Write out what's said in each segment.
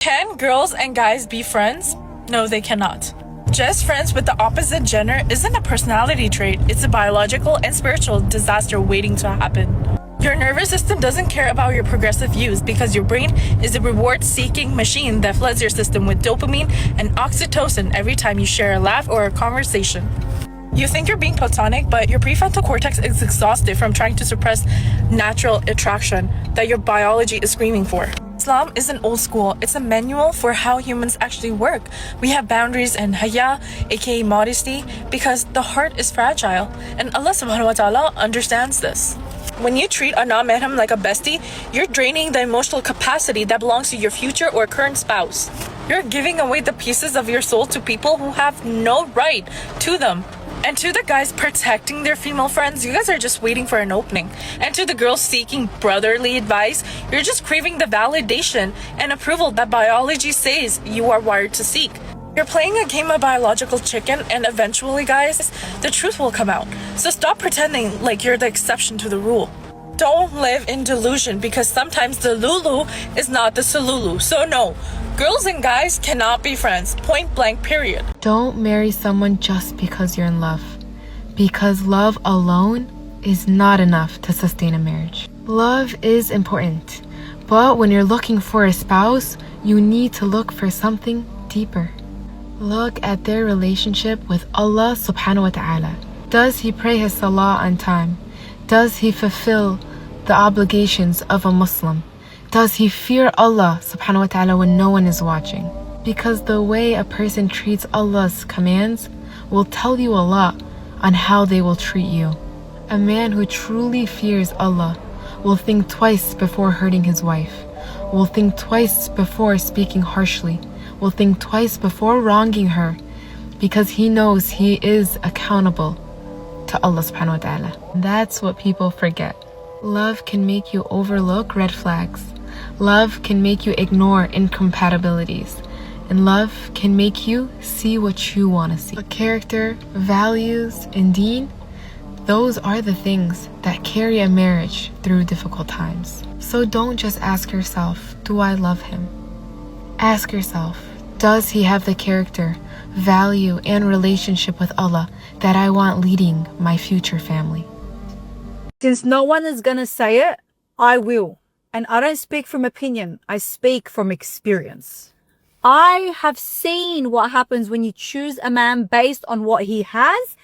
Can girls and guys be friends? No, they cannot. Just friends with the opposite gender isn't a personality trait, it's a biological and spiritual disaster waiting to happen. Your nervous system doesn't care about your progressive views because your brain is a reward-seeking machine that floods your system with dopamine and oxytocin every time you share a laugh or a conversation. You think you're being platonic, but your prefrontal cortex is exhausted from trying to suppress natural attraction that your biology is screaming for. Islam isn't old school, it's a manual for how humans actually work. We have boundaries and haya, aka modesty, because the heart is fragile, and Allah subhanahu wa ta'ala understands this. When you treat a non-mahram like a bestie, you're draining the emotional capacity that belongs to your future or current spouse. You're giving away the pieces of your soul to people who have no right to them. And to the guys protecting their female friends, you guys are just waiting for an opening. And to the girls seeking brotherly advice, you're just craving the validation and approval that biology says you are wired to seek. You're playing a game of biological chicken, and eventually, guys, the truth will come out. So stop pretending like you're the exception to the rule. Don't live in delusion, because sometimes the Lulu is not the Sululu. So no, girls and guys cannot be friends. Point blank, period. Don't marry someone just because you're in love. Because love alone is not enough to sustain a marriage. Love is important, but when you're looking for a spouse, you need to look for something deeper. Look at their relationship with Allah subhanahu wa ta'ala. Does he pray his salah on time? Does he fulfill the obligations of a Muslim? Does he fear Allah subhanahu wa ta'ala when no one is watching? Because the way a person treats Allah's commands will tell you a lot on how they will treat you. A man who truly fears Allah will think twice before hurting his wife, will think twice before speaking harshly, will think twice before wronging her, because he knows he is accountable to Allah subhanahu wa ta'ala. That's what people forget. Love can make you overlook red flags. Love can make you ignore incompatibilities. And love can make you see what you want to see. But character, values, and deen, those are the things that carry a marriage through difficult times. So don't just ask yourself, do I love him? Ask yourself, does he have the character, value, and relationship with Allah that I want leading my future family? Since no one is going to say it, I will. And I don't speak from opinion, I speak from experience. I have seen what happens when you choose a man based on what he has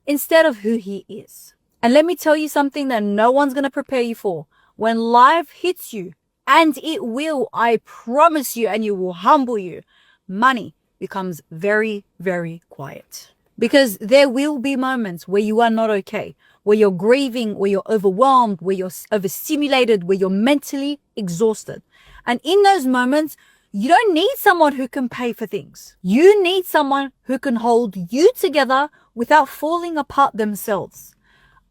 instead of who he is. And let me tell you something that no one's going to prepare you for. When life hits you, and it will, I promise you, and you will humble you, money becomes very, very quiet. Because there will be moments where you are not okay, where you're grieving, where you're overwhelmed, where you're overstimulated, where you're mentally exhausted. And in those moments, you don't need someone who can pay for things. You need someone who can hold you together without falling apart themselves.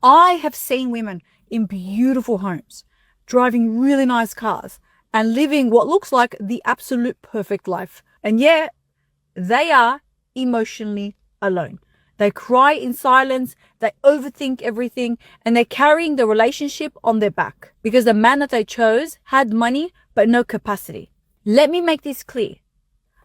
I have seen women in beautiful homes, driving really nice cars, and living what looks like the absolute perfect life. And yet, they are emotionally alone. They cry in silence, they overthink everything, and they're carrying the relationship on their back because the man that they chose had money but no capacity. Let me make this clear.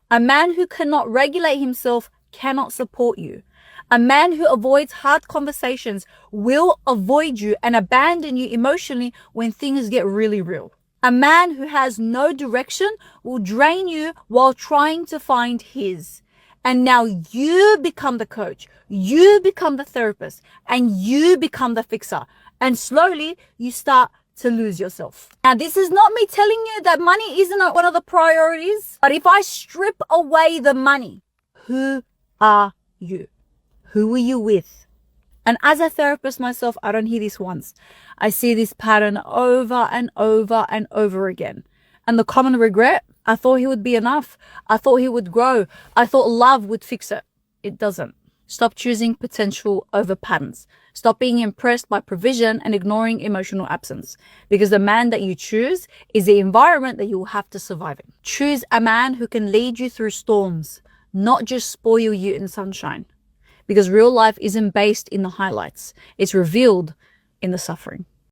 A man who cannot regulate himself cannot support you. A man who avoids hard conversations will avoid you and abandon you emotionally when things get really real. A man who has no direction will drain you while trying to find his. And now you become the coach, you become the therapist, and you become the fixer. And slowly you start to lose yourself. Now, this is not me telling you that money isn't one of the priorities. But if I strip away the money, who are you? Who are you with? And as a therapist myself, I don't hear this once. I see this pattern over and over and over again. And the common regret, I thought he would be enough. I thought he would grow. I thought love would fix it. It doesn't. Stop choosing potential over patterns. Stop being impressed by provision and ignoring emotional absence. Because the man that you choose is the environment that you will have to survive in. Choose a man who can lead you through storms, not just spoil you in sunshine. Because real life isn't based in the highlights. It's revealed in the suffering.